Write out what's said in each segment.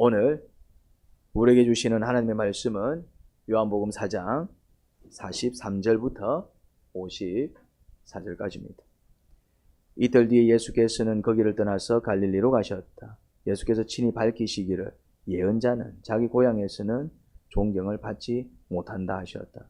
오늘 우리에게 주시는 하나님의 말씀은 요한복음 4장 43절부터 54절까지입니다. 이틀 뒤에 예수께서는 거기를 떠나서 갈릴리로 가셨다. 예수께서 친히 밝히시기를 예언자는 자기 고향에서는 존경을 받지 못한다 하셨다.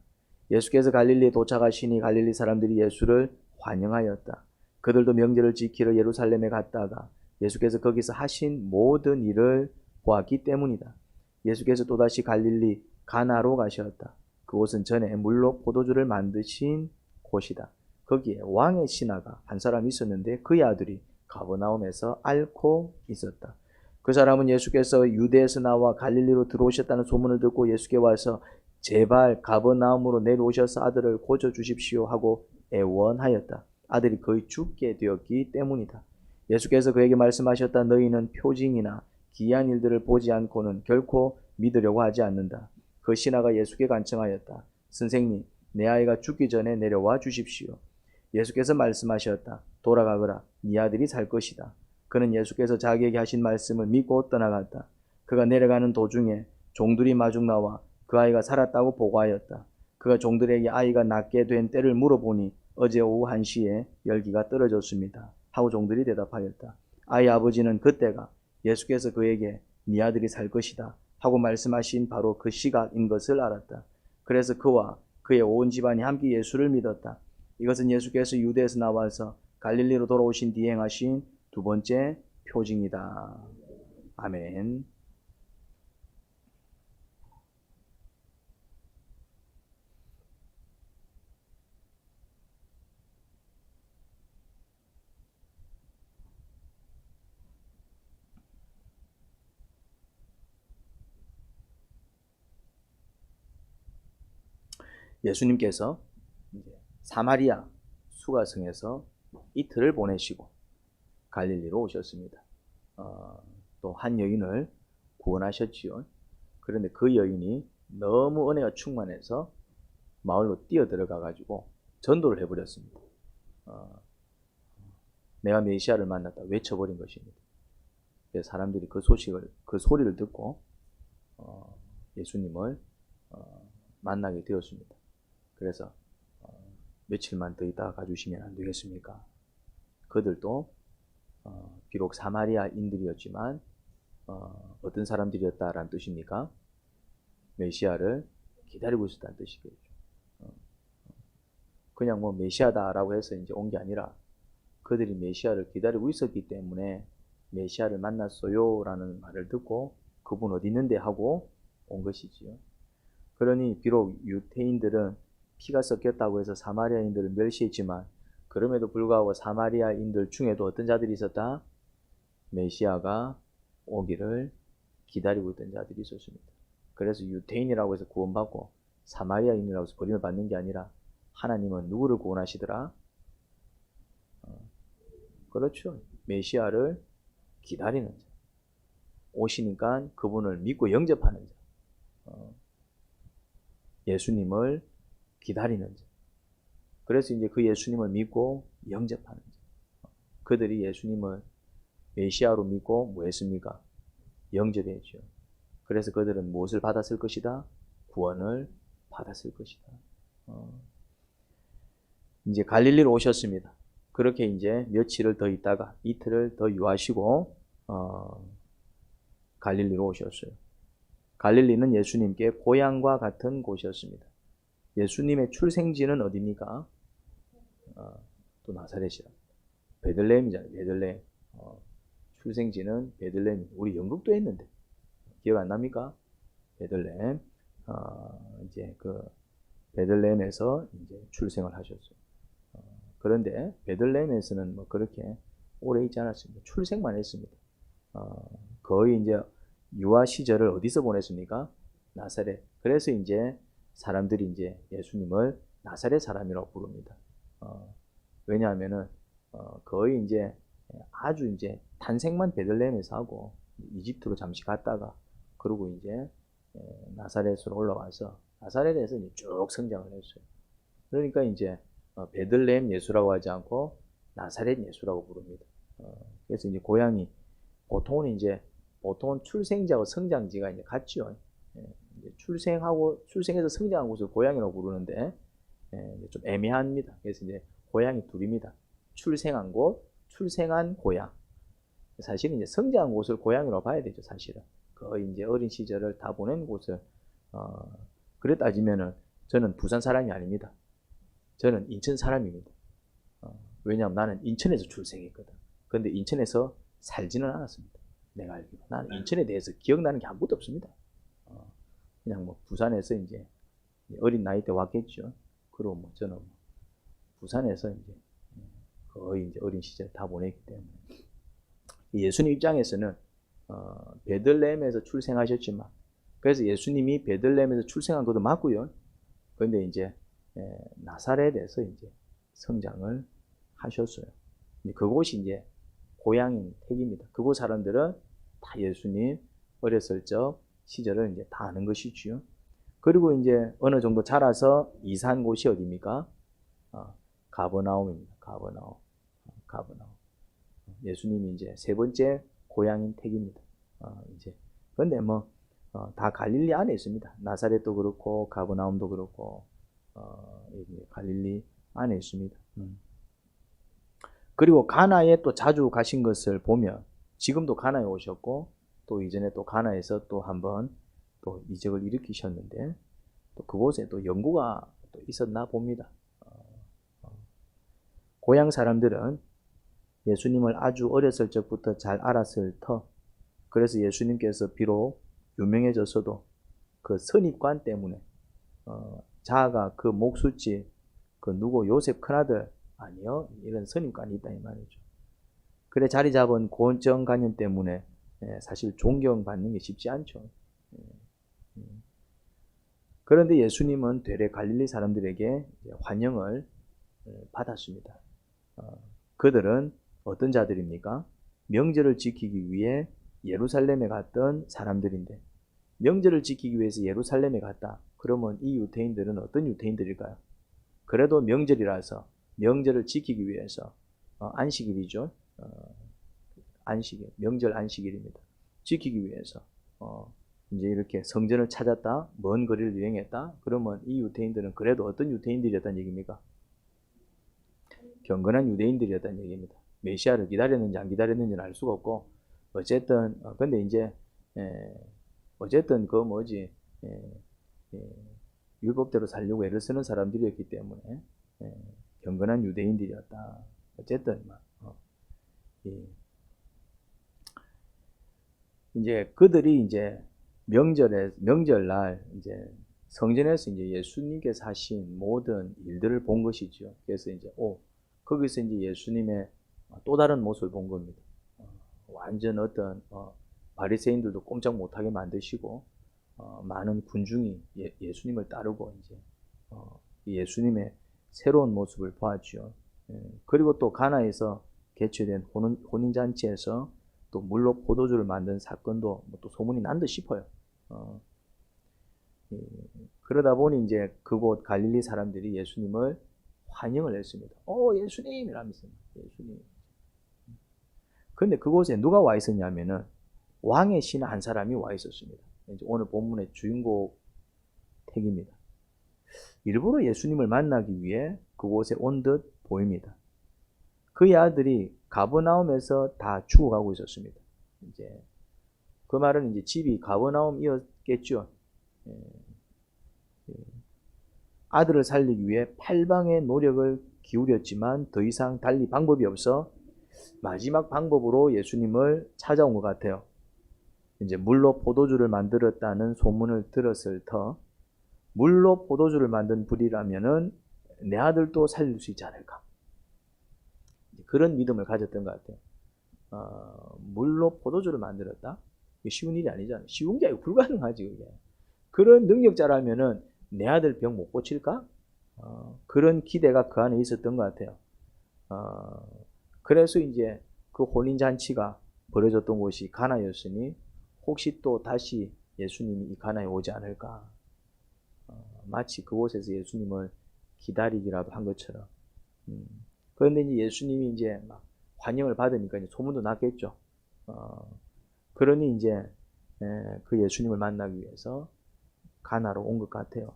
예수께서 갈릴리에 도착하시니 갈릴리 사람들이 예수를 환영하였다. 그들도 명절을 지키러 예루살렘에 갔다가 예수께서 거기서 하신 모든 일을 보았기 때문이다. 예수께서 또다시 갈릴리 가나로 가셨다. 그곳은 전에 물로 포도주를 만드신 곳이다. 거기에 왕의 신하가 한 사람 있었는데 그의 아들이 가버나움에서 앓고 있었다. 그 사람은 예수께서 유대에서 나와 갈릴리로 들어오셨다는 소문을 듣고 예수께 와서 제발 가버나움으로 내려오셔서 아들을 고쳐주십시오 하고 애원하였다. 아들이 거의 죽게 되었기 때문이다. 예수께서 그에게 말씀하셨다. 너희는 표징이나 기이한 일들을 보지 않고는 결코 믿으려고 하지 않는다. 그 신하가 예수께 간청하였다. 선생님, 내 아이가 죽기 전에 내려와 주십시오. 예수께서 말씀하셨다. 돌아가거라. 네 아들이 살 것이다. 그는 예수께서 자기에게 하신 말씀을 믿고 떠나갔다. 그가 내려가는 도중에 종들이 마중 나와 그 아이가 살았다고 보고하였다. 그가 종들에게 아이가 낫게 된 때를 물어보니 어제 오후 1시에 열기가 떨어졌습니다 하고 종들이 대답하였다. 아이 아버지는 그때가 예수께서 그에게 네 아들이 살 것이다 하고 말씀하신 바로 그 시각인 것을 알았다. 그래서 그와 그의 온 집안이 함께 예수를 믿었다. 이것은 예수께서 유대에서 나와서 갈릴리로 돌아오신 뒤에 행하신 두 번째 표징이다. 아멘. 예수님께서 사마리아 수가성에서 이틀을 보내시고 갈릴리로 오셨습니다. 또 한 여인을 구원하셨지요. 그런데 그 여인이 너무 은혜가 충만해서 마을로 뛰어들어가 가지고 전도를 해버렸습니다. 내가 메시아를 만났다 외쳐버린 것입니다. 그래서 사람들이 그 소리를 듣고 예수님을 만나게 되었습니다. 그래서 며칠만 더 있다가 가주시면 안 되겠습니까? 그들도 비록 사마리아인들이었지만 어떤 사람들이었다라는 뜻입니까? 메시아를 기다리고 있었다는 뜻이겠죠. 그냥 뭐 메시아다라고 해서 이제 온 게 아니라 그들이 메시아를 기다리고 있었기 때문에 메시아를 만났어요라는 말을 듣고 그분 어디 있는데 하고 온 것이지요. 그러니 비록 유대인들은 피가 섞였다고 해서 사마리아인들을 멸시했지만 그럼에도 불구하고 사마리아인들 중에도 어떤 자들이 있었다? 메시아가 오기를 기다리고 있던 자들이 있었습니다. 그래서 유대인이라고 해서 구원받고 사마리아인이라고 해서 버림을 받는 게 아니라 하나님은 누구를 구원하시더라? 그렇죠. 메시아를 기다리는 자. 오시니까 그분을 믿고 영접하는 자. 예수님을 기다리는 자. 그래서 이제 그 예수님을 믿고 영접하는 자. 그들이 예수님을 메시아로 믿고 뭐 했습니까? 영접했죠. 그래서 그들은 무엇을 받았을 것이다? 구원을 받았을 것이다. 이제 갈릴리로 오셨습니다. 그렇게 이제 며칠을 더 있다가 이틀을 더 유하시고 갈릴리로 오셨어요. 갈릴리는 예수님께 고향과 같은 곳이었습니다. 예수님의 출생지는 어디입니까? 또 나사렛이라. 베들레헴이잖아요. 베들레헴. 출생지는 베들레헴. 우리 영국도 했는데 기억 안 납니까? 베들레헴. 이제 그 베들레헴에서 이제 출생을 하셨어요. 그런데 베들레헴에서는 뭐 그렇게 오래 있지 않았습니다. 출생만 했습니다. 거의 이제 유아 시절을 어디서 보냈습니까? 나사렛. 그래서 이제 사람들이 이제 예수님을 나사렛 사람이라고 부릅니다. 왜냐하면은 거의 이제 아주 이제 탄생만 베들레헴에서 하고 이집트로 잠시 갔다가 그리고 이제 나사렛으로 올라와서 나사렛에서 이제 쭉 성장을 했어요. 그러니까 이제 베들레헴 예수라고 하지 않고 나사렛 예수라고 부릅니다. 그래서 이제 고향이 보통은 이제 보통은 출생지하고 성장지가 이제 같죠. 이제 출생해서 성장한 곳을 고향이라고 부르는데, 좀 애매합니다. 그래서 이제 고향이 둘입니다. 출생한 곳, 출생한 고향. 사실은 이제 성장한 곳을 고향이라고 봐야 되죠, 사실은. 거의 이제 어린 시절을 다 보낸 곳을, 그래 따지면은 저는 부산 사람이 아닙니다. 저는 인천 사람입니다. 왜냐하면 나는 인천에서 출생했거든. 근데 인천에서 살지는 않았습니다. 내가 알기로. 나는 인천에 대해서 기억나는 게 아무것도 없습니다. 그냥 뭐 부산에서 이제 어린 나이 때 왔겠죠. 그리고 뭐 저는 뭐 부산에서 이제 거의 이제 어린 시절 다 보냈기 때문에. 예수님 입장에서는 베들레헴에서 출생하셨지만, 그래서 예수님이 베들레헴에서 출생한 것도 맞고요. 그런데 이제 나사렛에서 이제 성장을 하셨어요. 그곳이 이제 고향인 택입니다. 그곳 사람들은 다 예수님 어렸을 적 시절을 이제 다 아는 것이지요. 그리고 이제 어느 정도 자라서 이사한 곳이 어디입니까? 가버나움입니다. 가버나움. 예수님이 이제 세 번째 고향인 택입니다. 이제 그런데 뭐 다 갈릴리 안에 있습니다. 나사렛도 그렇고 가버나움도 그렇고 갈릴리 안에 있습니다. 그리고 가나에 또 자주 가신 것을 보면 지금도 가나에 오셨고 또 이전에 또 가나에서 또 한번 또 이적을 일으키셨는데 또 그곳에 또 연구가 또 있었나 봅니다. 고향 사람들은 예수님을 아주 어렸을 적부터 잘 알았을 터. 그래서 예수님께서 비록 유명해졌어도 그 선입관 때문에 자아가 그 목수집 그 누구 요셉 큰아들 아니요 이런 선입관이 있다 이 말이죠. 그래 자리 잡은 고정관념 때문에 사실 존경받는 게 쉽지 않죠. 그런데 예수님은 되레 갈릴리 사람들에게 환영을 받았습니다. 그들은 어떤 자들입니까? 명절을 지키기 위해 예루살렘에 갔던 사람들인데 명절을 지키기 위해서 예루살렘에 갔다. 그러면 이 유대인들은 어떤 유대인들일까요? 그래도 명절이라서 명절을 지키기 위해서 안식일이죠. 안식일, 명절 안식일입니다. 지키기 위해서 이제 이렇게 성전을 찾았다. 먼 거리를 여행했다. 그러면 이 유대인들은 그래도 어떤 유대인들이었다는 얘기입니까? 경건한 유대인들이었다는 얘기입니다. 메시아를 기다렸는지 안 기다렸는지는 알 수가 없고 어쨌든 근데 이제 어쨌든 그 뭐지 율법대로 살려고 애를 쓰는 사람들이었기 때문에 경건한 유대인들이었다. 어쨌든 이제 그들이 이제 명절날 이제 성전에서 이제 예수님께서 하신 모든 일들을 본 것이죠. 그래서 이제 거기서 이제 예수님의 또 다른 모습을 본 겁니다. 완전 어떤 바리새인들도 꼼짝 못하게 만드시고 많은 군중이 예수님을 따르고 이제 예수님의 새로운 모습을 보았죠. 그리고 또 가나에서 개최된 혼인잔치에서 또 물로 포도주를 만든 사건도 또 소문이 난 듯 싶어요. 그러다 보니 이제 그곳 갈릴리 사람들이 예수님을 환영을 했습니다. 예수님! 이라면서 예수님. 근데 그곳에 누가 와 있었냐면은 왕의 신 한 사람이 와 있었습니다. 이제 오늘 본문의 주인공 택입니다. 일부러 예수님을 만나기 위해 그곳에 온 듯 보입니다. 그의 아들이 가버나움에서 다 죽어가고 있었습니다. 이제 그 말은 이제 집이 가버나움이었겠죠. 아들을 살리기 위해 팔방의 노력을 기울였지만 더 이상 달리 방법이 없어 마지막 방법으로 예수님을 찾아온 것 같아요. 이제 물로 포도주를 만들었다는 소문을 들었을 터 물로 포도주를 만든 불이라면은 내 아들도 살릴 수 있지 않을까. 그런 믿음을 가졌던 것 같아요. 물로 포도주를 만들었다? 쉬운 일이 아니잖아요. 쉬운 게 아니고 불가능하지, 그게. 그런 능력자라면은 내 아들 병 못 고칠까? 그런 기대가 그 안에 있었던 것 같아요. 그래서 이제 그 혼인잔치가 벌어졌던 곳이 가나였으니 혹시 또 다시 예수님이 이 가나에 오지 않을까. 마치 그곳에서 예수님을 기다리기라도 한 것처럼. 그런데 이제 예수님이 이제 막 환영을 받으니까 이제 소문도 났겠죠. 그러니 이제 그 예수님을 만나기 위해서 가나로 온 것 같아요.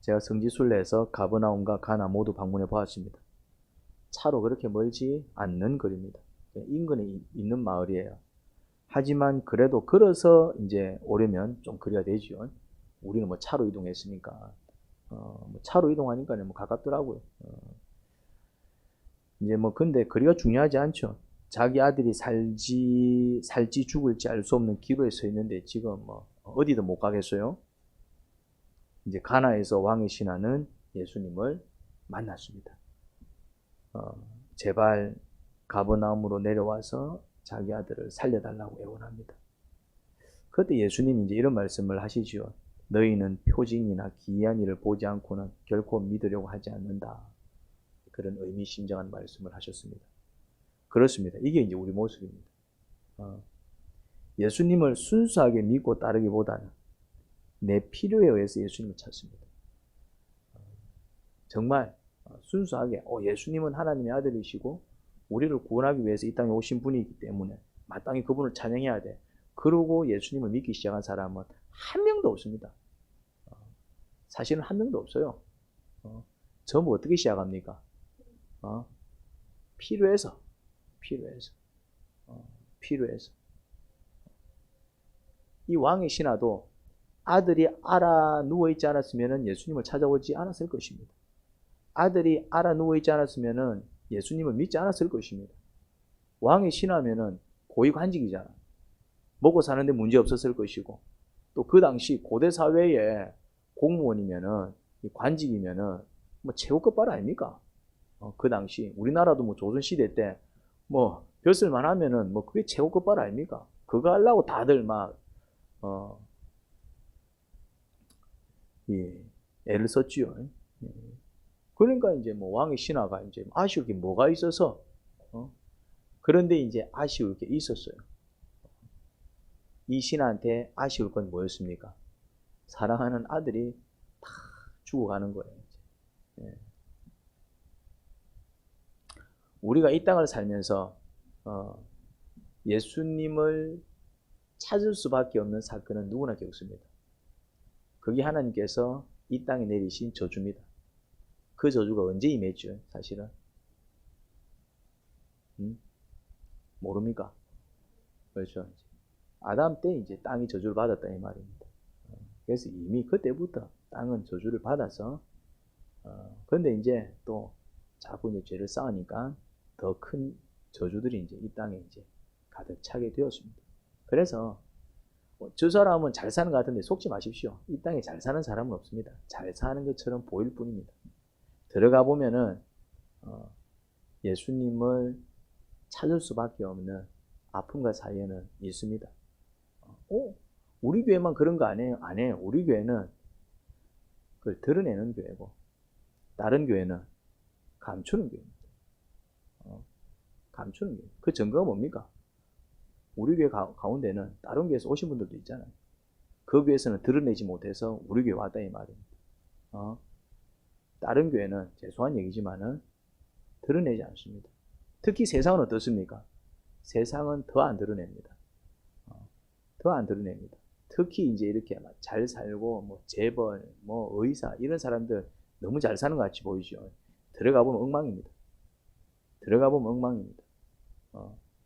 제가 성지순례에서 가버나움과 가나 모두 방문해 보았습니다. 차로 그렇게 멀지 않는 거리입니다. 인근에 있는 마을이에요. 하지만 그래도 걸어서 이제 오려면 좀 거리가 되지요. 우리는 뭐 차로 이동했으니까. 뭐 차로 이동하니까 뭐 가깝더라고요. 이제 뭐 근데 거리가 중요하지 않죠. 자기 아들이 살지 죽을지 알 수 없는 기로에 서 있는데 지금 뭐 어디든 못 가겠어요. 이제 가나에서 왕의 신하는 예수님을 만났습니다. 제발 가버나움으로 내려와서 자기 아들을 살려달라고 애원합니다. 그때 예수님이 이제 이런 말씀을 하시죠. 너희는 표징이나 기이한 일을 보지 않고는 결코 믿으려고 하지 않는다. 그런 의미심장한 말씀을 하셨습니다. 그렇습니다. 이게 이제 우리 모습입니다. 예수님을 순수하게 믿고 따르기보다는 내 필요에 의해서 예수님을 찾습니다. 정말 순수하게 예수님은 하나님의 아들이시고 우리를 구원하기 위해서 이 땅에 오신 분이기 때문에 마땅히 그분을 찬양해야 돼. 그러고 예수님을 믿기 시작한 사람은 한 명도 없습니다. 사실은 한 명도 없어요. 전부 어떻게 시작합니까? 필요해서. 이 왕의 신하도 아들이 알아 누워있지 않았으면 예수님을 찾아오지 않았을 것입니다. 아들이 알아 누워있지 않았으면 예수님을 믿지 않았을 것입니다. 왕의 신하면은 고위관직이잖아. 먹고 사는데 문제 없었을 것이고, 또 그 당시 고대 사회에 공무원이면은, 관직이면은, 뭐 최고 끝발 아닙니까? 그 당시, 우리나라도 뭐 조선시대 때, 뭐, 벼슬만 하면은, 뭐, 그게 최고 끝발 아닙니까? 그거 하려고 다들 막, 애를 썼지요. 그러니까 이제 뭐 왕의 신하가 이제 아쉬울 게 뭐가 있어서, 그런데 이제 아쉬울 게 있었어요. 이 신하한테 아쉬울 건 뭐였습니까? 사랑하는 아들이 다 죽어가는 거예요. 우리가 이 땅을 살면서 예수님을 찾을 수밖에 없는 사건은 누구나 겪습니다. 그게 하나님께서 이 땅에 내리신 저주입니다. 그 저주가 언제 임했죠? 사실은 모릅니까? 그렇죠. 아담 때 이제 땅이 저주를 받았다 이 말입니다. 그래서 이미 그때부터 땅은 저주를 받아서 그런데 이제 또 자꾸 이제 죄를 쌓으니까 더 큰 저주들이 이제 이 땅에 이제 가득 차게 되었습니다. 그래서 저 사람은 잘 사는 것 같은데 속지 마십시오. 이 땅에 잘 사는 사람은 없습니다. 잘 사는 것처럼 보일 뿐입니다. 들어가 보면은 예수님을 찾을 수밖에 없는 아픔과 사연은 있습니다. 우리 교회만 그런 거 아니에요? 아니에요. 우리 교회는 그걸 드러내는 교회고 다른 교회는 감추는 교회입니다. 감추는 교회. 그 증거가 뭡니까? 우리 교회 가운데는 다른 교회에서 오신 분들도 있잖아요. 그 교회에서는 드러내지 못해서 우리 교회 왔다 이 말입니다. 다른 교회는 죄송한 얘기지만은 드러내지 않습니다. 특히 세상은 어떻습니까? 세상은 더 안 드러냅니다. 더 안 드러냅니다. 특히 이제 이렇게 잘 살고 뭐 재벌, 뭐 의사 이런 사람들 너무 잘 사는 것 같이 보이죠. 들어가 보면 엉망입니다. 들어가 보면 엉망입니다.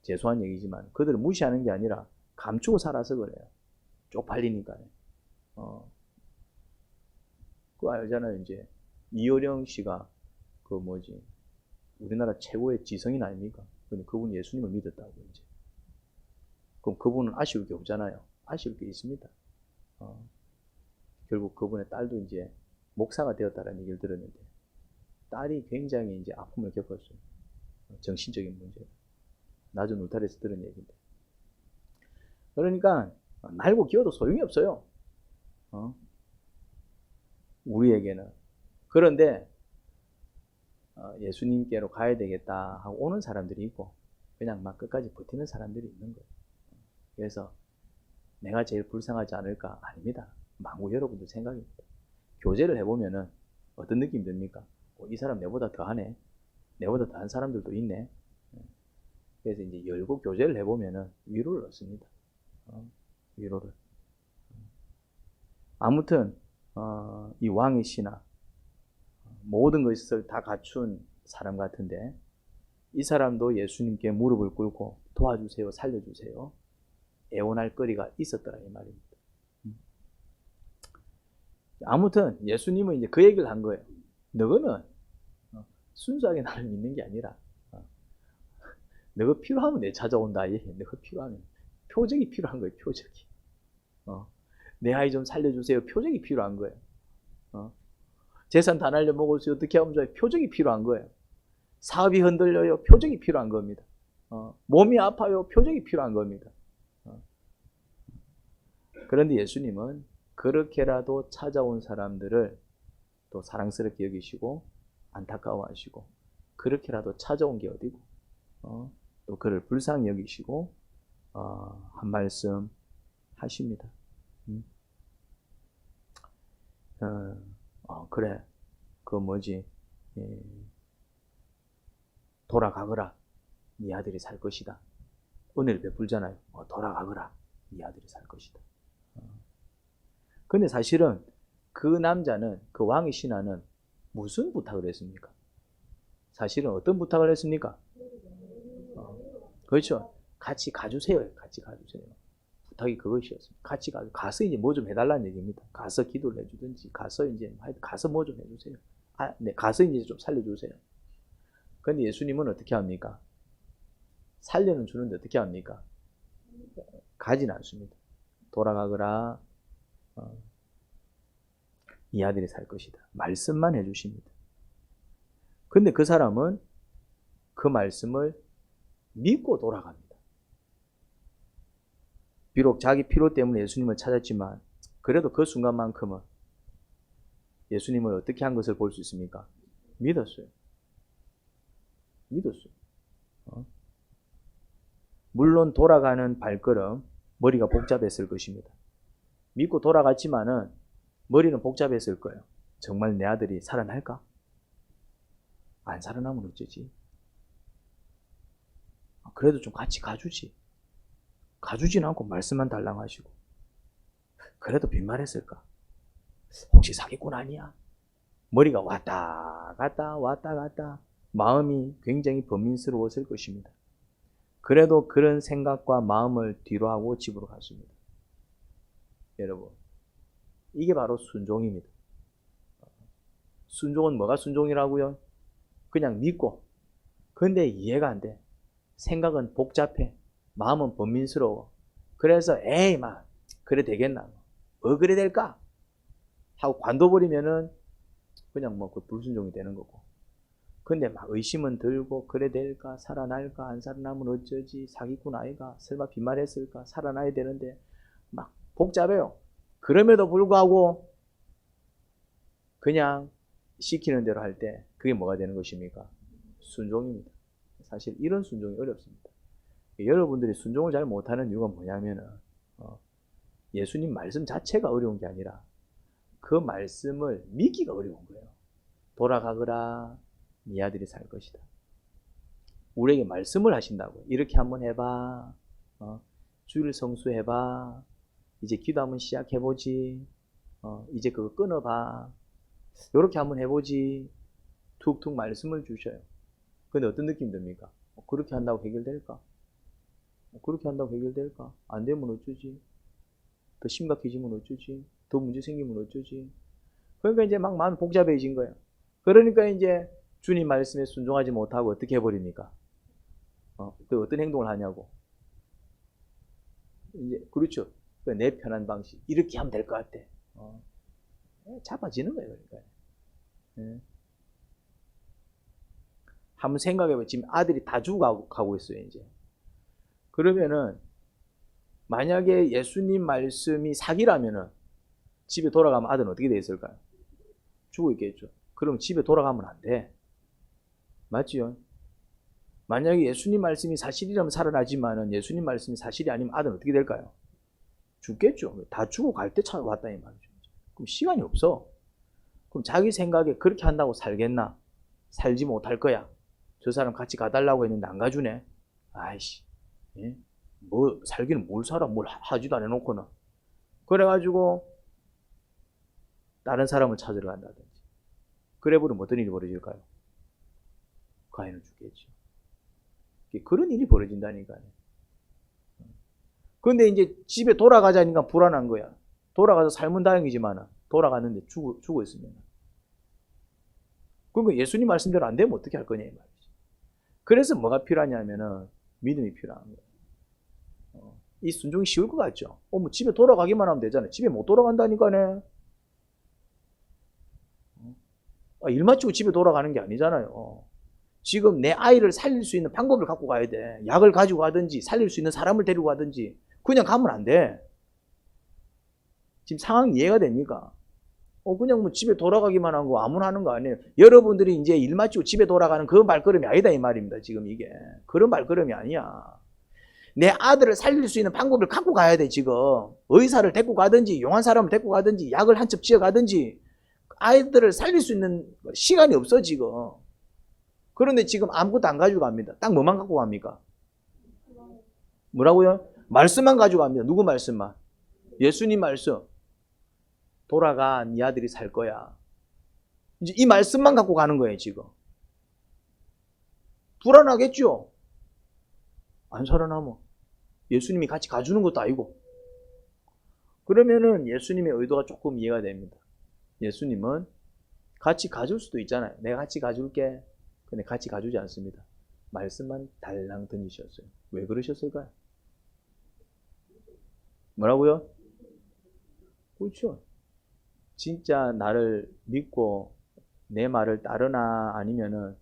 죄송한 얘기지만 그들을 무시하는 게 아니라 감추고 살아서 그래요. 쪽팔리니까요. 그거 알잖아요. 이제 이효령 씨가 그 뭐지 우리나라 최고의 지성인 아닙니까? 근데 그분이 예수님을 믿었다고 이제. 그럼 그분은 아쉬울 게 없잖아요. 아쉬울 게 있습니다. 결국 그분의 딸도 이제 목사가 되었다는 얘기를 들었는데 딸이 굉장히 이제 아픔을 겪었어요. 정신적인 문제. 낮은 울타리에서 들은 얘기인데. 그러니까 날고 기어도 소용이 없어요. 우리에게는. 그런데 예수님께로 가야 되겠다 하고 오는 사람들이 있고 그냥 막 끝까지 버티는 사람들이 있는 거예요. 그래서 내가 제일 불쌍하지 않을까? 아닙니다. 망구 여러분들 생각입니다. 교제를 해보면은 어떤 느낌이 듭니까? 이 사람 내보다 더하네. 내보다 더한 사람들도 있네. 그래서 이제 열고 교제를 해보면은 위로를 얻습니다. 위로를. 아무튼 이 왕의 신하 모든 것을 다 갖춘 사람 같은데 이 사람도 예수님께 무릎을 꿇고 도와주세요, 살려주세요, 애원할 거리가 있었더라 이 말입니다. 아무튼 예수님은 이제 그 얘기를 한 거예요. 너는 순수하게 나를 믿는 게 아니라 너가 필요하면 내 찾아온다. 너가 필요하면. 표적이 필요한 거예요. 표적이. 내 아이 좀 살려주세요. 표적이 필요한 거예요. 재산 다 날려먹었어요. 어떻게 하면 좋아요? 표적이 필요한 거예요. 사업이 흔들려요. 표적이 필요한 겁니다. 몸이 아파요. 표적이 필요한 겁니다. 그런데 예수님은 그렇게라도 찾아온 사람들을 또 사랑스럽게 여기시고 안타까워하시고 그렇게라도 찾아온 게 어디고 또 그를 불쌍히 여기시고 한 말씀 하십니다. 그래 그 뭐지 돌아가거라 네 아들이 살 것이다. 은혜를 베풀잖아요. 돌아가거라 네 아들이 살 것이다. 근데 사실은 그 남자는 그 왕의 신하는 무슨 부탁을 했습니까? 사실은 어떤 부탁을 했습니까? 그렇죠. 같이 가주세요. 같이 가주세요. 부탁이 그것이었습니다. 같이 가서 이제 뭐 좀 해달라는 얘기입니다. 가서 기도를 해주든지, 가서 이제 가서 뭐 좀 해주세요. 네, 가서 이제 좀 살려주세요. 그런데 예수님은 어떻게 합니까? 살려는 주는데 어떻게 합니까? 가지는 않습니다. 돌아가거라. 이 아들이 살 것이다. 말씀만 해주십니다. 근데 그 사람은 그 말씀을 믿고 돌아갑니다. 비록 자기 필요 때문에 예수님을 찾았지만 그래도 그 순간만큼은 예수님을 어떻게 한 것을 볼 수 있습니까? 믿었어요. 믿었어요. 물론 돌아가는 발걸음 머리가 복잡했을 것입니다. 믿고 돌아갔지만은 머리는 복잡했을 거예요. 정말 내 아들이 살아날까? 안 살아나면 어쩌지? 그래도 좀 같이 가주지. 가주진 않고 말씀만 달랑 하시고. 그래도 빈말했을까? 혹시 사기꾼 아니야? 머리가 왔다 갔다 왔다 갔다 마음이 굉장히 번민스러웠을 것입니다. 그래도 그런 생각과 마음을 뒤로 하고 집으로 갔습니다. 여러분, 이게 바로 순종입니다. 순종은 뭐가 순종이라고요? 그냥 믿고. 근데 이해가 안 돼. 생각은 복잡해. 마음은 번민스러워. 그래서 에이 막 그래 되겠나? 뭐 그래 될까? 하고 관둬버리면은 그냥 뭐 그 불순종이 되는 거고. 근데 막 의심은 들고 그래 될까? 살아날까? 안 살아나면 어쩌지? 사기꾼 아이가? 설마 빈말했을까? 살아나야 되는데 막 복잡해요. 그럼에도 불구하고 그냥 시키는 대로 할 때 그게 뭐가 되는 것입니까? 순종입니다. 사실 이런 순종이 어렵습니다. 여러분들이 순종을 잘 못하는 이유가 뭐냐면은 예수님 말씀 자체가 어려운 게 아니라 그 말씀을 믿기가 어려운 거예요. 돌아가거라 네 아들이 살 것이다. 우리에게 말씀을 하신다고. 이렇게 한번 해봐. 주일 성수해봐. 이제 기도 한번 시작해보지. 이제 그거 끊어봐. 이렇게 한번 해보지. 툭툭 말씀을 주셔요. 근데 어떤 느낌 듭니까? 그렇게 한다고 해결될까? 그렇게 한다고 해결될까? 안 되면 어쩌지? 더 심각해지면 어쩌지? 더 문제 생기면 어쩌지? 그러니까 이제 막 마음이 복잡해진 거예요. 그러니까 이제 주님 말씀에 순종하지 못하고 어떻게 해버립니까? 그 어떤 행동을 하냐고. 이제 그렇죠. 내 편한 방식 이렇게 하면 될 것 같아. 잡아지는 거예요. 그러니까. 네. 한번 생각해봐. 지금 아들이 다 죽어가고 있어요. 이제. 그러면은 만약에 예수님 말씀이 사기라면은 집에 돌아가면 아들은 어떻게 돼 있을까요? 죽어 있겠죠. 그럼 집에 돌아가면 안 돼. 맞지요? 만약에 예수님 말씀이 사실이라면 살아나지만은 예수님 말씀이 사실이 아니면 아들은 어떻게 될까요? 죽겠죠. 다 죽어갈 때 찾아왔다 이 말이죠. 그럼 시간이 없어. 그럼 자기 생각에 그렇게 한다고 살겠나? 살지 못할 거야. 저 사람 같이 가달라고 했는데 안 가주네. 아이씨, 예? 뭐 살기는 뭘 살아, 뭘 하지도 안 해놓고는. 그래가지고 다른 사람을 찾으러 간다든지. 그래 버리면 어떤 일이 벌어질까요? 가인은 죽겠죠. 그런 일이 벌어진다니까요. 근데 이제 집에 돌아가자니까 불안한 거야. 돌아가서 살면 다행이지만 돌아갔는데 죽어 있으면. 그러니까 예수님 말씀대로 안 되면 어떻게 할 거냐 이 말이지. 그래서 뭐가 필요하냐면은 믿음이 필요한 거예요. 이 순종이 쉬울 것 같죠? 뭐 집에 돌아가기만 하면 되잖아요. 집에 못 돌아간다니까네. 일 마치고 집에 돌아가는 게 아니잖아요. 지금 내 아이를 살릴 수 있는 방법을 갖고 가야 돼. 약을 가지고 가든지 살릴 수 있는 사람을 데리고 가든지 그냥 가면 안 돼. 지금 상황이 이해가 됩니까? 그냥 뭐 집에 돌아가기만 한 거 아무나 하는 거 아니에요. 여러분들이 이제 일 마치고 집에 돌아가는 그 발걸음이 아니다 이 말입니다. 지금 이게 그런 발걸음이 아니야. 내 아들을 살릴 수 있는 방법을 갖고 가야 돼. 지금 의사를 데리고 가든지 용한 사람을 데리고 가든지 약을 한 첩 지어 가든지 아이들을 살릴 수 있는 시간이 없어 지금. 그런데 지금 아무것도 안 가지고 갑니다. 딱 뭐만 갖고 갑니까? 뭐라고요? 말씀만 가지고 갑니다. 누구 말씀만? 예수님 말씀. 돌아가, 네 아들이 살 거야. 이제 이 말씀만 갖고 가는 거예요 지금. 불안하겠죠? 안 살아남어. 예수님이 같이 가주는 것도 아니고. 그러면은 예수님의 의도가 조금 이해가 됩니다. 예수님은 같이 가줄 수도 있잖아요. 내가 같이 가줄게. 근데 같이 가주지 않습니다. 말씀만 달랑 던지셨어요. 왜 그러셨을까요? 뭐라고요? 그렇죠. 진짜 나를 믿고 내 말을 따르나 아니면은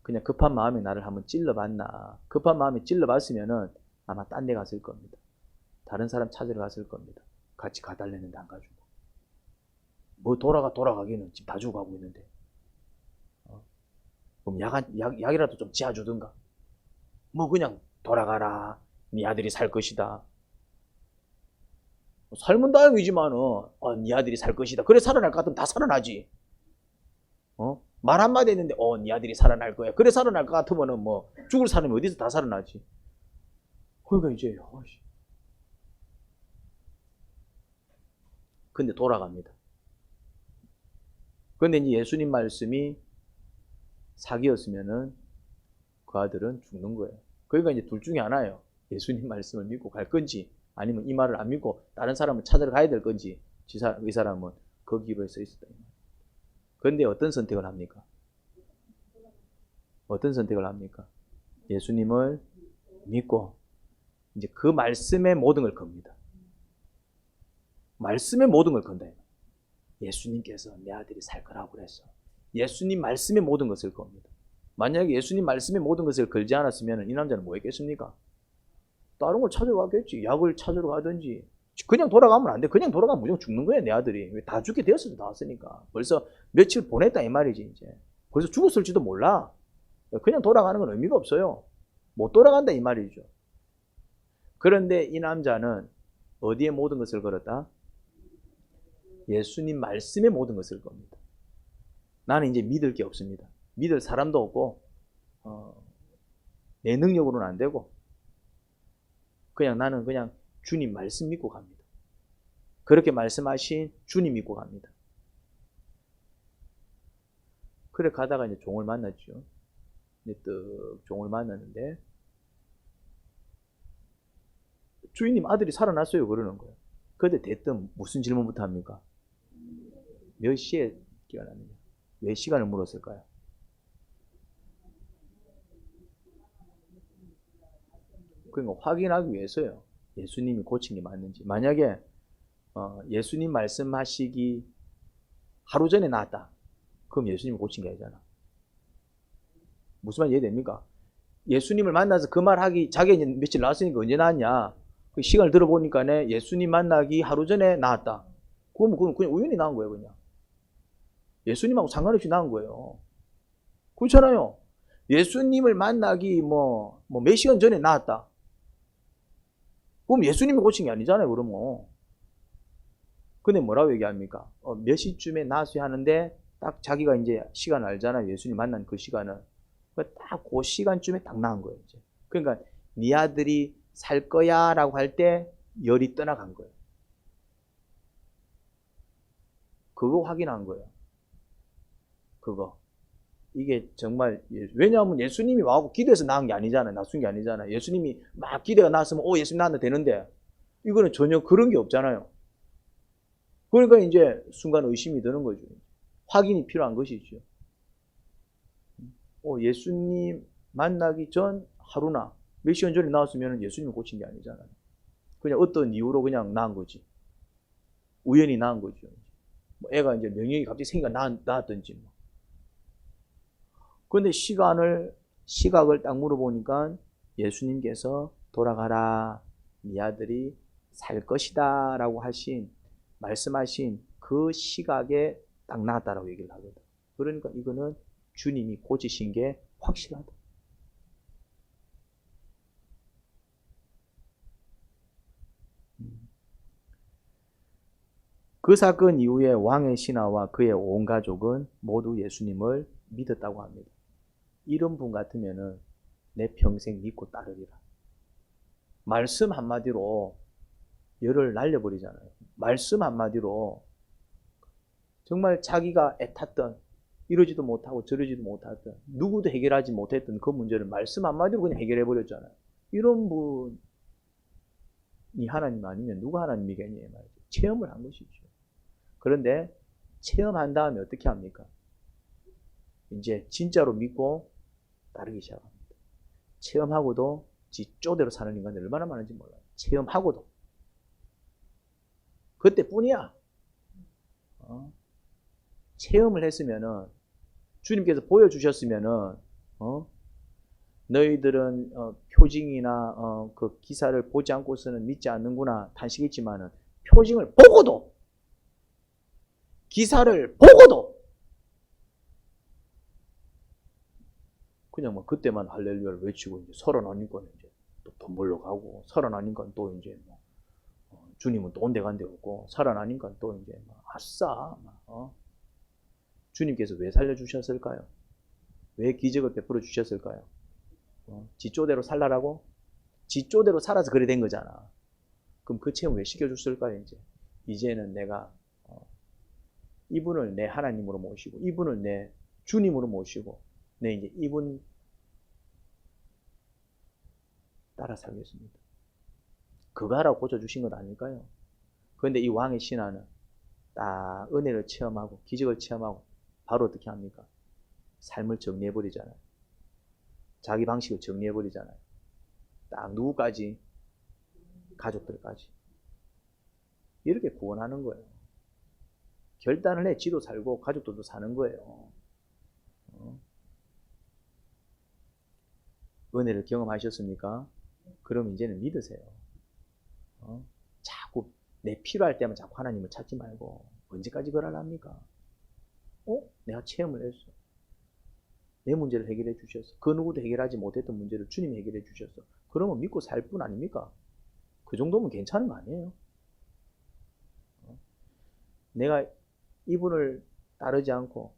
그냥 급한 마음에 나를 한번 찔러봤나. 급한 마음에 찔러봤으면은 아마 딴 데 갔을 겁니다. 다른 사람 찾으러 갔을 겁니다. 같이 가달랬는데 안 가주고. 뭐 돌아가기는 지금 다 주고 가고 있는데. 그럼 약이라도 좀 지어주든가. 뭐 그냥 돌아가라. 네 아들이 살 것이다. 살면 다행이지만은 네 아들이 살 것이다. 그래 살아날 것 같으면 다 살아나지. 말 한마디 했는데 네 아들이 살아날 거야. 그래 살아날 것 같으면은 뭐 죽을 사람이 어디서 다 살아나지. 그러니까 이제 근데 돌아갑니다. 근데 이제 예수님 말씀이 사기였으면은 그 아들은 죽는 거예요. 그러니까 이제 둘 중에 하나예요. 예수님 말씀을 믿고 갈 건지 아니면 이 말을 안 믿고 다른 사람을 찾으러 가야 될 건지 이 사람은 거기로 서 있었다. 그런데 어떤 선택을 합니까? 어떤 선택을 합니까? 예수님을 믿고 이제 그 말씀에 모든 걸 겁니다. 말씀에 모든 걸 건다. 예수님께서 내 아들이 살 거라고 그랬어. 예수님 말씀에 모든 것을 겁니다. 만약에 예수님 말씀에 모든 것을 걸지 않았으면 이 남자는 뭐 했겠습니까? 다른 걸 찾으러 가겠지. 약을 찾으러 가든지. 그냥 돌아가면 안 돼. 그냥 돌아가면 무조건 죽는 거야 내 아들이. 다 죽게 되었을 때 나왔으니까. 벌써 며칠 보냈다 이 말이지 이제. 벌써 죽었을지도 몰라. 그냥 돌아가는 건 의미가 없어요. 못 돌아간다 이 말이죠. 그런데 이 남자는 어디에 모든 것을 걸었다? 예수님 말씀에 모든 것을 겁니다. 나는 이제 믿을 게 없습니다. 믿을 사람도 없고 내 능력으로는 안 되고 나는 그냥 주님 말씀 믿고 갑니다. 그렇게 말씀하신 주님 믿고 갑니다. 그래 가다가 이제 종을 만났죠. 이제 뜩 종을 만났는데 주인님 아들이 살아났어요 그러는 거예요. 그런데 대뜸 무슨 질문부터 합니까? 몇 시에 깨어났느냐? 왜 시간을 물었을까요? 그러니까 확인하기 위해서요. 예수님이 고친 게 맞는지. 만약에 예수님 말씀하시기 하루 전에 나왔다. 그럼 예수님이 고친 게 아니잖아. 무슨 말 이해됩니까? 예수님을 만나서 그 말 하기 자기가 이제 며칠 나왔으니까 언제 나왔냐? 그 시간을 들어보니까 예수님 만나기 하루 전에 나왔다. 그건 그냥 우연히 나온 거예요, 그냥. 예수님하고 상관없이 나온 거예요. 그렇잖아요. 예수님을 만나기 몇 시간 전에 나왔다. 그럼 예수님이 고친 게 아니잖아요, 그러면. 근데 뭐라고 얘기합니까? 몇 시쯤에 나왔어야 하는데 딱 자기가 이제 시간을 알잖아요. 예수님 만난 그 시간은. 딱 그 시간쯤에 딱 나온 거예요, 이제. 그러니까 네 아들이 살 거야 라고 할 때 열이 떠나간 거예요. 그거 확인한 거예요. 그거. 이게 정말, 왜냐하면 예수님이 와갖고 기도해서 낳은 게 아니잖아요. 낳은 게 아니잖아요. 예수님이 막 기대가 났으면, 예수님 낳았는데 되는데, 이거는 전혀 그런 게 없잖아요. 그러니까 이제 순간 의심이 드는 거죠. 확인이 필요한 것이죠. 예수님 만나기 전 하루나 몇 시간 전에 나왔으면 예수님을 고친 게 아니잖아요. 그냥 어떤 이유로 그냥 낳은 거지. 우연히 낳은 거죠. 뭐 애가 이제 명령이 갑자기 생기가 낳았든지 뭐. 그런데 시각을 딱 물어보니까 예수님께서 돌아가라, 네 아들이 살 것이다 라고 말씀하신 그 시각에 딱 나왔다라고 얘기를 하거든. 그러니까 이거는 주님이 고치신 게 확실하다. 그 사건 이후에 왕의 신하와 그의 온 가족은 모두 예수님을 믿었다고 합니다. 이런 분 같으면은 내 평생 믿고 따르리라. 말씀 한마디로 열을 날려버리잖아요. 말씀 한마디로 정말 자기가 애탔던, 이러지도 못하고 저러지도 못하던, 누구도 해결하지 못했던 그 문제를 말씀 한마디로 그냥 해결해버렸잖아요. 이런 분이 하나님 아니면 누가 하나님이겠니 말이죠. 체험을 한 것이죠. 그런데 체험한 다음에 어떻게 합니까? 이제 진짜로 믿고 따르기 시작합니다. 체험하고도 지 쪼대로 사는 인간이 얼마나 많은지 몰라요. 체험하고도. 그때뿐이야. 체험을 했으면은, 주님께서 보여주셨으면은, 너희들은 표징이나 그 기사를 보지 않고서는 믿지 않는구나 탄식했지만은, 표징을 보고도, 기사를 보고도 그냥 뭐 그때만 할렐루야를 외치고 이제 살아나니까 이제 또 돈 벌러 가고, 살아나니까 또 이제 뭐 주님은 또 온데 간데 없고, 살아나니까 또 이제 막 아싸, 주님께서 왜 살려주셨을까요? 왜 기적을 베풀어 주셨을까요? 지쪼대로 살라라고? 지쪼대로 살아서 그래 된 거잖아. 그럼 그 체험 왜 시켜줬을까요? 이제는 내가 이분을 내 하나님으로 모시고, 이분을 내 주님으로 모시고, 내 이제 이분 따라 살겠습니다. 그거 하라고 고쳐주신 것 아닐까요? 그런데 이 왕의 신하는 딱 은혜를 체험하고 기적을 체험하고 바로 어떻게 합니까? 삶을 정리해버리잖아요. 자기 방식을 정리해버리잖아요. 딱 누구까지? 가족들까지. 이렇게 구원하는 거예요. 결단을 해 지도 살고 가족들도 사는 거예요. 은혜를 경험하셨습니까? 그럼 이제는 믿으세요. 자꾸 내 필요할 때만 자꾸 하나님을 찾지 말고 언제까지 그러랍니까? 내가 체험을 했어. 내 문제를 해결해 주셨어. 그 누구도 해결하지 못했던 문제를 주님이 해결해 주셨어. 그러면 믿고 살 뿐 아닙니까? 그 정도면 괜찮은 거 아니에요? 내가 이분을 따르지 않고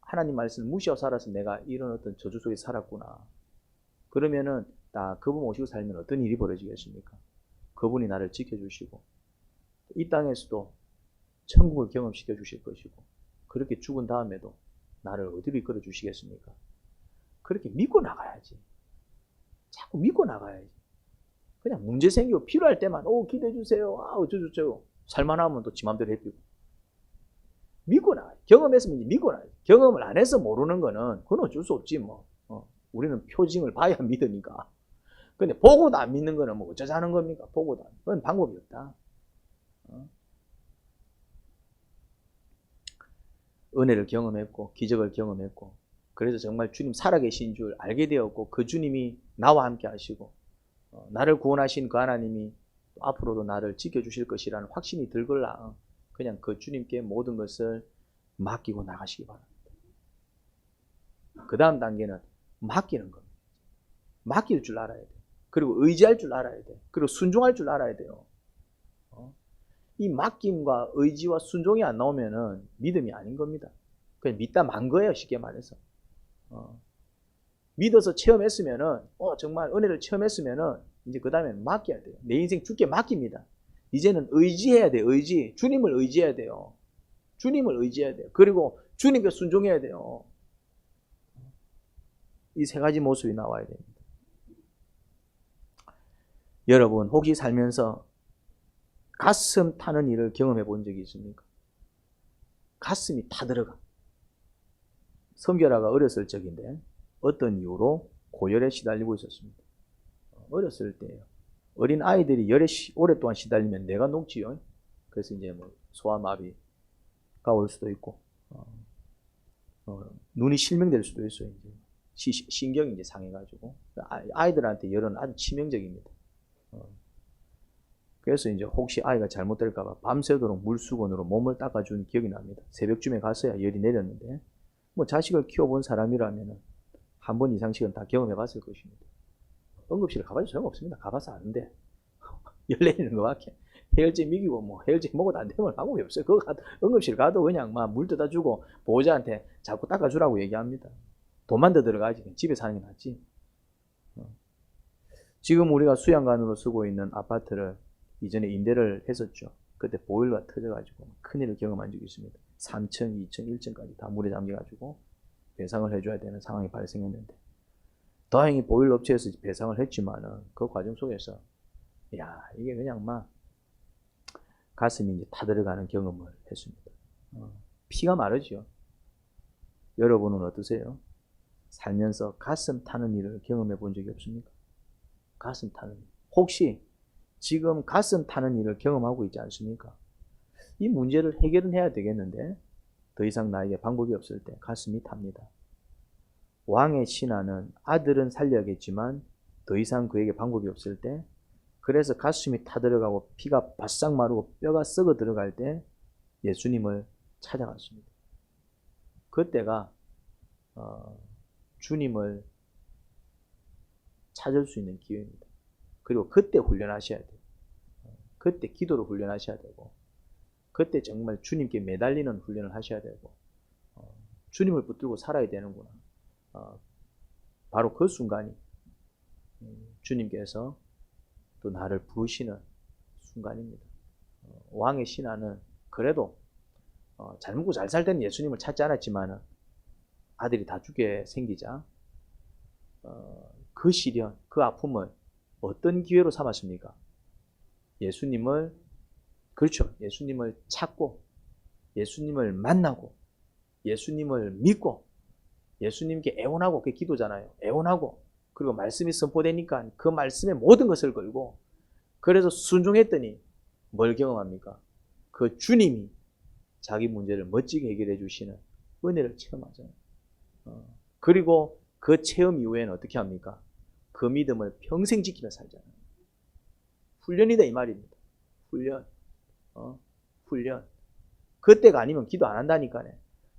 하나님 말씀을 무시하고 살아서 내가 이런 어떤 저주 속에 살았구나. 그러면은 나 그분 모시고 살면 어떤 일이 벌어지겠습니까? 그분이 나를 지켜주시고 이 땅에서도 천국을 경험시켜 주실 것이고 그렇게 죽은 다음에도 나를 어디로 이끌어 주시겠습니까? 그렇게 믿고 나가야지. 자꾸 믿고 나가야지. 그냥 문제 생기고 필요할 때만 기도해 주세요. 어쩌고저쩌고 살만하면 또 지 맘대로 해피고 믿고 나가야지. 경험했으면 이제 믿고 나가야지. 경험을 안 해서 모르는 거는 그건 어쩔 수 없지 뭐. 우리는 표징을 봐야 믿으니까. 근데 보고도 안 믿는 거는 뭐 어쩌자는 겁니까? 보고도 안. 그건 방법이 없다. 은혜를 경험했고 기적을 경험했고 그래서 정말 주님 살아계신 줄 알게 되었고 그 주님이 나와 함께 하시고 나를 구원하신 그 하나님이 앞으로도 나를 지켜주실 것이라는 확신이 들걸라 그냥 그 주님께 모든 것을 맡기고 나가시기 바랍니다. 그 다음 단계는 맡기는 겁니다. 맡길 줄 알아야 돼. 그리고 의지할 줄 알아야 돼. 그리고 순종할 줄 알아야 돼요. 이 맡김과 의지와 순종이 안 나오면은 믿음이 아닌 겁니다. 그냥 믿다 만 거예요, 쉽게 말해서. 믿어서 체험했으면은, 정말 은혜를 체험했으면은, 이제 그 다음에는 맡겨야 돼요. 내 인생 주께 맡깁니다. 이제는 의지해야 돼요. 의지. 주님을 의지해야 돼요. 주님을 의지해야 돼요. 그리고 주님께 순종해야 돼요. 이 세 가지 모습이 나와야 됩니다. 여러분, 혹시 살면서 가슴 타는 일을 경험해 본 적이 있습니까? 가슴이 타들어가. 성결아가 어렸을 적인데 어떤 이유로 고열에 시달리고 있었습니다. 어렸을 때예요. 어린 아이들이 열에 오랫동안 시달리면 뇌가 녹지요. 그래서 이제 뭐 소아마비가 올 수도 있고, 눈이 실명될 수도 있어요. 이제 신경이 이제 상해가지고 아이들한테 열은 아주 치명적입니다. 그래서 이제 혹시 아이가 잘못될까봐 밤새도록 물수건으로 몸을 닦아준 기억이 납니다. 새벽쯤에 갔어야 열이 내렸는데, 뭐 자식을 키워본 사람이라면 한 번 이상씩은 다 경험해 봤을 것입니다. 응급실 가봐도 소용없습니다. 가봐서 아는데 열 내리는 거밖에. 해열제 먹이고 뭐 해열제 먹어도 안 되면 방법이 없어요. 그거 응급실 가도 그냥 막 물 떠다 주고 보호자한테 자꾸 닦아주라고 얘기합니다. 돈만 더 들어가지. 집에 사는 게 낫지. 지금 우리가 수양관으로 쓰고 있는 아파트를 이전에 임대를 했었죠. 그때 보일러가 터져가지고 큰일을 경험한 적이 있습니다. 3층, 2층, 1층까지 다 물에 잠겨가지고 배상을 해줘야 되는 상황이 발생했는데, 다행히 보일러 업체에서 배상을 했지만은 그 과정 속에서 이게 그냥 막 가슴이 이제 타들어가는 경험을 했습니다. 피가 마르죠. 여러분은 어떠세요? 살면서 가슴 타는 일을 경험해 본 적이 없습니까? 가슴 타는 일. 혹시 지금 가슴 타는 일을 경험하고 있지 않습니까? 이 문제를 해결은 해야 되겠는데 더 이상 나에게 방법이 없을 때 가슴이 탑니다. 왕의 신하는 아들은 살려야겠지만 더 이상 그에게 방법이 없을 때, 그래서 가슴이 타들어가고 피가 바싹 마르고 뼈가 썩어 들어갈 때 예수님을 찾아갔습니다. 그때가 주님을 찾을 수 있는 기회입니다. 그리고 그때 훈련하셔야 돼요. 그때 기도를 훈련하셔야 되고, 그때 정말 주님께 매달리는 훈련을 하셔야 되고, 주님을 붙들고 살아야 되는구나. 바로 그 순간이 주님께서 또 나를 부르시는 순간입니다. 왕의 신하는 그래도 잘 먹고 잘 살 때는 예수님을 찾지 않았지만 아들이 다 죽게 생기자 그 시련, 그 아픔을 어떤 기회로 삼았습니까? 예수님을 찾고, 예수님을 만나고, 예수님을 믿고, 예수님께 애원하고, 그게 기도잖아요. 애원하고, 그리고 말씀이 선포되니까 그 말씀에 모든 것을 걸고, 그래서 순종했더니 뭘 경험합니까? 그 주님이 자기 문제를 멋지게 해결해 주시는 은혜를 체험하잖아요. 그리고 그 체험 이후에는 어떻게 합니까? 그 믿음을 평생 지키며 살잖아요. 훈련이다 이 말입니다. 훈련. 그때가 아니면 기도 안 한다니까요.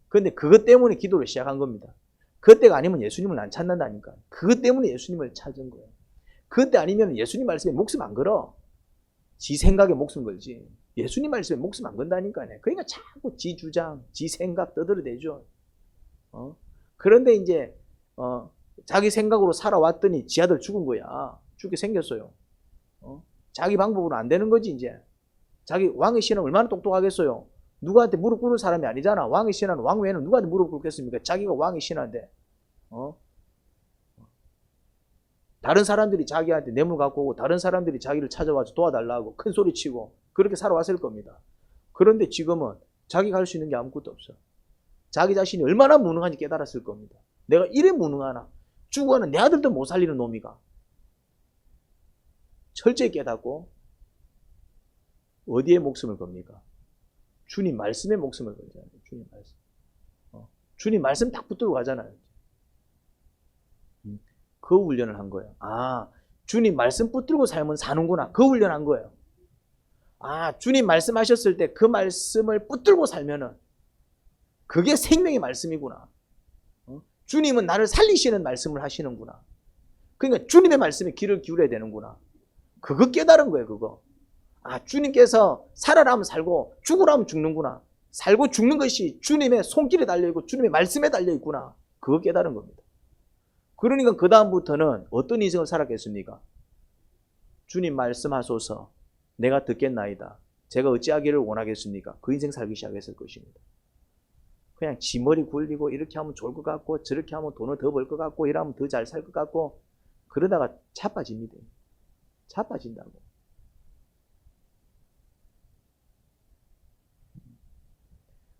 그런데 그것 때문에 기도를 시작한 겁니다. 그때가 아니면 예수님을 안 찾는다니까. 그것 때문에 예수님을 찾은 거예요. 그때 아니면 예수님 말씀에 목숨 안 걸어. 지 생각에 목숨 걸지. 예수님 말씀에 목숨 안 건다니까요. 그러니까 자꾸 지 주장, 지 생각 떠들어대죠. 그런데 이제 자기 생각으로 살아왔더니 지 아들 죽은 거야. 죽게 생겼어요. 자기 방법으로 안 되는 거지 이제. 자기 왕의 신하는 얼마나 똑똑하겠어요. 누구한테 무릎 꿇을 사람이 아니잖아. 왕의 신하는 왕 외에는 누구한테 무릎 꿇겠습니까? 자기가 왕의 신하인데. 다른 사람들이 자기한테 뇌물 갖고 오고 다른 사람들이 자기를 찾아와서 도와달라고 큰 소리치고 그렇게 살아왔을 겁니다. 그런데 지금은 자기가 할 수 있는 게 아무것도 없어. 자기 자신이 얼마나 무능한지 깨달았을 겁니다. 내가 이래 무능하나. 죽어가는 내 아들도 못 살리는 놈이가. 철저히 깨닫고 어디에 목숨을 겁니까? 주님 말씀에 목숨을 걸잖아요. 주님 말씀. 주님 말씀 딱 붙들고 가잖아요. 그 훈련을 한 거예요. 주님 말씀 붙들고 살면 사는구나. 그 훈련한 거예요. 주님 말씀하셨을 때 그 말씀을 붙들고 살면은 그게 생명의 말씀이구나. 주님은 나를 살리시는 말씀을 하시는구나. 그러니까 주님의 말씀에 귀를 기울여야 되는구나. 그거 깨달은 거예요, 그거. 주님께서 살아라면 살고 죽으라면 죽는구나. 살고 죽는 것이 주님의 손길에 달려있고 주님의 말씀에 달려있구나. 그거 깨달은 겁니다. 그러니까 그 다음부터는 어떤 인생을 살았겠습니까? 주님 말씀하소서 내가 듣겠나이다. 제가 어찌하기를 원하겠습니까? 그 인생 살기 시작했을 것입니다. 그냥 지 머리 굴리고 이렇게 하면 좋을 것 같고 저렇게 하면 돈을 더 벌 것 같고 이러면 더 잘 살 것 같고 그러다가 자빠집니다. 자빠진다고.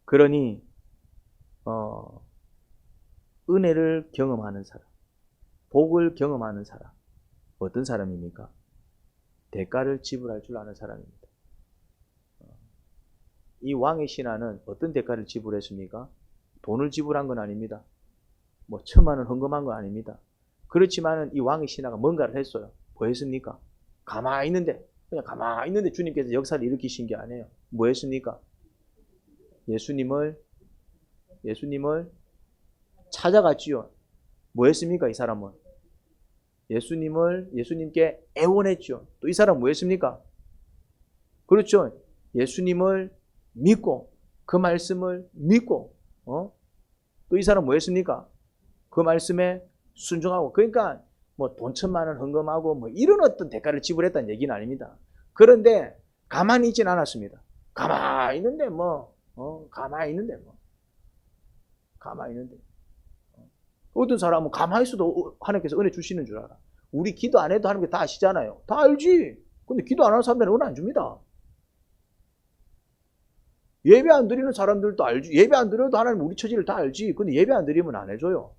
그러니 은혜를 경험하는 사람, 복을 경험하는 사람, 어떤 사람입니까? 대가를 지불할 줄 아는 사람입니다. 이 왕의 신하는 어떤 대가를 지불했습니까? 돈을 지불한 건 아닙니다. 뭐 1,000만 원 헌금한 건 아닙니다. 그렇지만은 이 왕의 신하가 뭔가를 했어요. 뭐 했습니까? 가만히 있는데, 그냥 가만히 있는데 주님께서 역사를 일으키신 게 아니에요. 뭐 했습니까? 예수님을 찾아갔지요. 뭐 했습니까? 이 사람은 예수님께 애원했죠. 또 이 사람 뭐 했습니까? 그렇죠. 예수님을 믿고 그 말씀을 믿고 또 이 사람 뭐 했습니까? 그 말씀에 순종하고. 그러니까 뭐 돈 1,000만 원 헌금하고 뭐 이런 어떤 대가를 지불했다는 얘기는 아닙니다. 그런데 가만히 있진 않았습니다. 가만히 있는데 어떤 사람은 가만히 있어도 하나님께서 은혜 주시는 줄 알아. 우리 기도 안 해도 하나님께서 다 아시잖아요. 다 알지. 근데 기도 안 하는 사람들은 은혜 안 줍니다. 예배 안 드리는 사람들도 알지. 예배 안 드려도 하나님 우리 처지를 다 알지. 근데 예배 안 드리면 안 해줘요.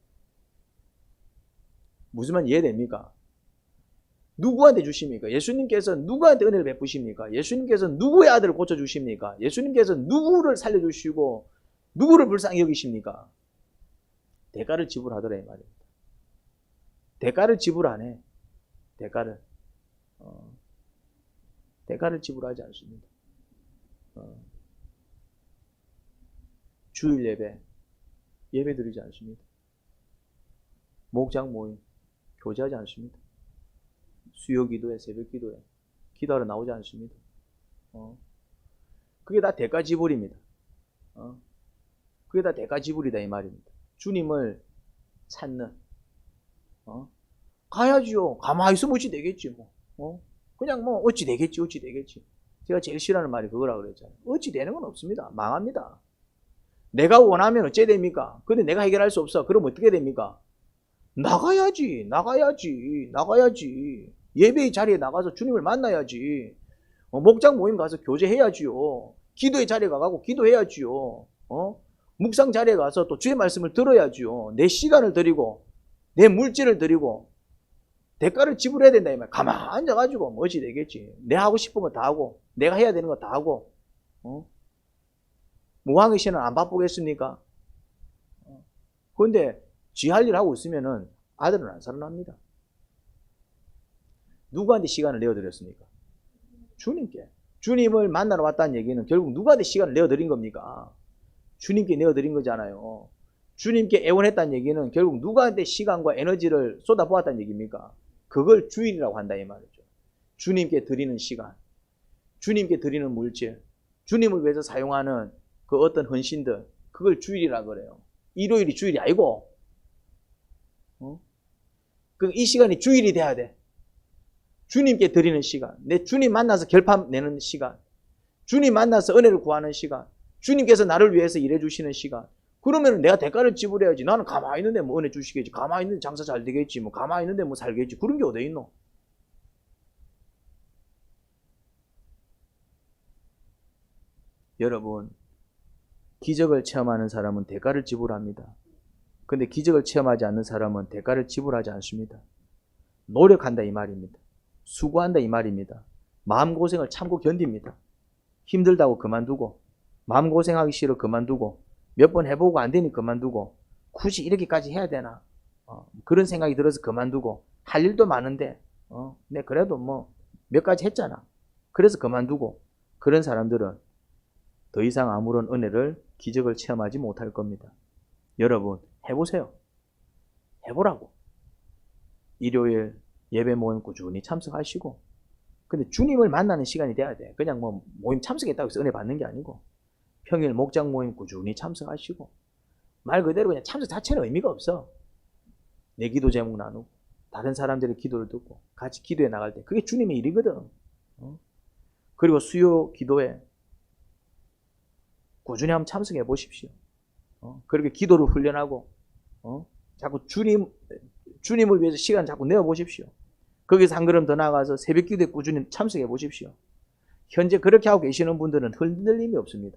무슨 말 이해됩니까? 누구한테 주십니까? 예수님께서 누구한테 은혜를 베푸십니까? 예수님께서 누구의 아들을 고쳐주십니까? 예수님께서 누구를 살려주시고 누구를 불쌍히 여기십니까? 대가를 지불하더라 이 말입니다. 대가를 지불 안 해. 대가를 지불하지 않습니다. 주일 예배 드리지 않습니다. 목장 모임 교제하지 않습니다. 수요 기도회, 새벽 기도회 기도하러 나오지 않습니다. 그게 다 대가 지불입니다. 그게 다 대가 지불이다 이 말입니다. 주님을 찾는 가야지요. 가만히 있으면 어찌 되겠지 뭐. 그냥 뭐 어찌 되겠지. 제가 제일 싫어하는 말이 그거라 그랬잖아요. 어찌 되는 건 없습니다. 망합니다. 내가 원하면 어째 됩니까? 근데 내가 해결할 수 없어. 그럼 어떻게 됩니까? 나가야지. 예배의 자리에 나가서 주님을 만나야지. 목장 모임 가서 교제해야지요. 기도의 자리에 가고 기도해야지요. 묵상 자리에 가서 또 주의 말씀을 들어야지요. 내 시간을 드리고 내 물질을 드리고 대가를 지불해야 된다 이 말. 가만 앉아가지고 뭐 어찌 되겠지. 내 하고 싶은 거 다 하고 내가 해야 되는 거 다 하고 왕의 신은 안 바쁘겠습니까? 그런데 지 할 일 하고 있으면은 아들은 안 살아납니다. 누구한테 시간을 내어드렸습니까? 주님께. 주님을 만나러 왔다는 얘기는 결국 누구한테 시간을 내어드린 겁니까? 주님께 내어드린 거잖아요. 주님께 애원했다는 얘기는 결국 누구한테 시간과 에너지를 쏟아부었다는 얘기입니까? 그걸 주일이라고 한다 이 말이죠. 주님께 드리는 시간, 주님께 드리는 물질, 주님을 위해서 사용하는 그 어떤 헌신들, 그걸 주일이라 그래요. 일요일이 주일이 아니고, 이 시간이 주일이 돼야 돼. 주님께 드리는 시간, 내 주님 만나서 결판 내는 시간, 주님 만나서 은혜를 구하는 시간, 주님께서 나를 위해서 일해 주시는 시간. 그러면 내가 대가를 지불해야지. 나는 가만히 있는데 뭐 은혜 주시겠지. 가만히 있는데 장사 잘 되겠지. 뭐 가만히 있는데 뭐 살겠지. 그런 게 어디 있노? 여러분, 기적을 체험하는 사람은 대가를 지불합니다. 근데 기적을 체험하지 않는 사람은 대가를 지불하지 않습니다. 노력한다 이 말입니다. 수고한다 이 말입니다. 마음고생을 참고 견딥니다. 힘들다고 그만두고, 마음고생하기 싫어 그만두고, 몇 번 해보고 안 되니 그만두고, 굳이 이렇게까지 해야 되나? 그런 생각이 들어서 그만두고, 할 일도 많은데 내 그래도 뭐 몇 가지 했잖아. 그래서 그만두고, 그런 사람들은 더 이상 아무런 은혜를, 기적을 체험하지 못할 겁니다. 여러분 해보세요. 해보라고. 일요일 예배 모임 꾸준히 참석하시고, 근데 주님을 만나는 시간이 돼야 돼. 그냥 뭐 모임 참석했다고 해서 은혜 받는 게 아니고, 평일 목장 모임 꾸준히 참석하시고, 말 그대로 그냥 참석 자체는 의미가 없어. 내 기도 제목 나누고 다른 사람들의 기도를 듣고 같이 기도해 나갈 때 그게 주님의 일이거든. 그리고 수요 기도에 꾸준히 한번 참석해 보십시오. 그렇게 기도를 훈련하고 자꾸 주님을 위해서 시간 자꾸 내어 보십시오. 거기서 한 걸음 더 나아가서 새벽 기도에 꾸준히 참석해 보십시오. 현재 그렇게 하고 계시는 분들은 흔들림이 없습니다.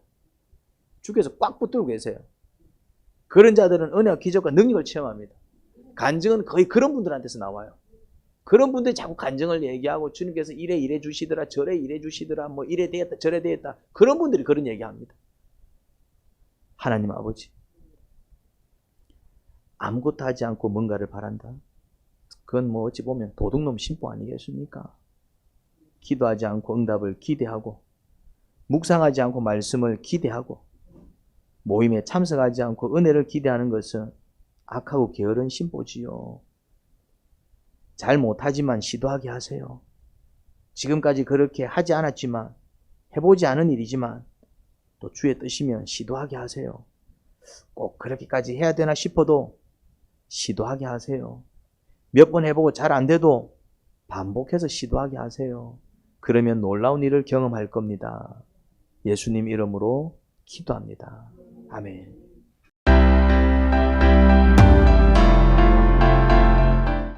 주께서 꽉 붙들고 계세요. 그런 자들은 은혜와 기적과 능력을 체험합니다. 간증은 거의 그런 분들한테서 나와요. 그런 분들이 자꾸 간증을 얘기하고 주님께서 이래 주시더라, 저래 이래 주시더라, 뭐 이래 되었다, 저래 되었다. 그런 분들이 그런 얘기합니다. 하나님 아버지, 아무것도 하지 않고 뭔가를 바란다. 그건 뭐 어찌 보면 도둑놈 심보 아니겠습니까? 기도하지 않고 응답을 기대하고, 묵상하지 않고 말씀을 기대하고, 모임에 참석하지 않고 은혜를 기대하는 것은 악하고 게으른 심보지요. 잘 못하지만 시도하게 하세요. 지금까지 그렇게 하지 않았지만, 해보지 않은 일이지만 또 주의 뜻이면 시도하게 하세요. 꼭 그렇게까지 해야 되나 싶어도 시도하게 하세요. 몇 번 해보고 잘 안 돼도 반복해서 시도하게 하세요. 그러면 놀라운 일을 경험할 겁니다. 예수님 이름으로 기도합니다. 아멘.